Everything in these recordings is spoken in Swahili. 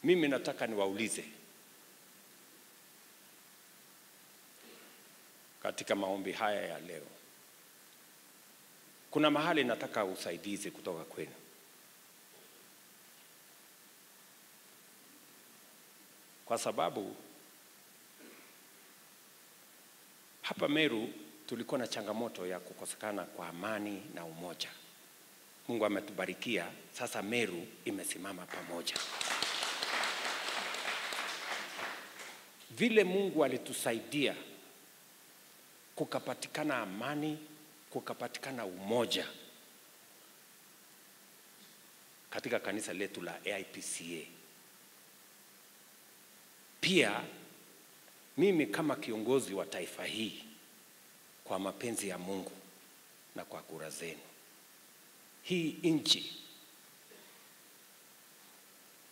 Mimi nataka niwaulize katika maombi haya ya leo. Kuna mahali nataka usaidizi kutoka kwenu. Kwa sababu hapa Meru tulikuwa na changamoto ya kukosekana kwa amani na umoja. Mungu ametubarikia, sasa Meru imesimama pamoja. Vile Mungu alitusaidia kukapatikana amani, kukapatikana umoja katika kanisa letu la AIPCA. Pia mimi kama kiongozi wa taifa hii, kwa mapenzi ya Mungu na kwa kura zenu, hii nchi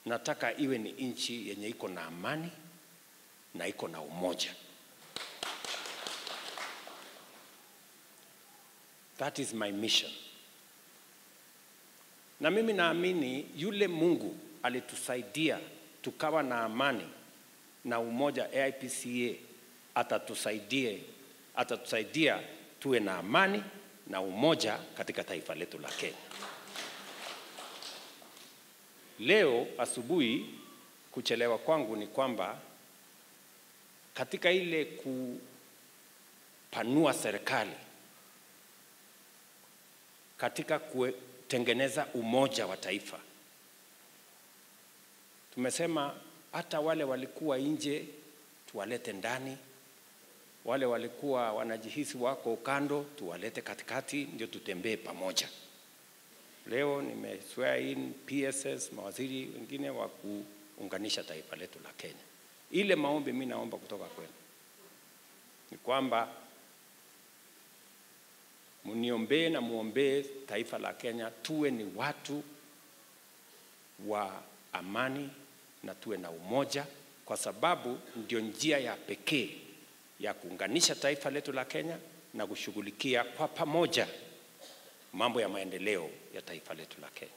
nataka iwe ni nchi yenye iko na amani na iko na umoja. That is my mission. Na mimi naamini yule Mungu alitusaidia tukawa na amani na umoja AIPCA atatusaidia tuwe na amani na umoja katika taifa letu la Kenya. Leo asubuhi kuchelewa kwangu ni kwamba katika ile kupanua serikali, katika kutengeneza umoja wa taifa, tumesema hata wale walikuwa nje tuwalete ndani, wale walikuwa wanajihisi wako kando tuwalete katikati, ndio tutembee pamoja. Leo nimeswear in PSS, mawaziri wengine wa kuunganisha taifa letu la Kenya. Ile maombi mimi naomba kutoka kwenu ni kwamba muniombee na muombee taifa la Kenya, tuwe ni watu wa amani na tuwe na umoja, kwa sababu ndio njia ya pekee ya kuunganisha taifa letu la Kenya na kushughulikia kwa pamoja mambo ya maendeleo ya taifa letu la Kenya.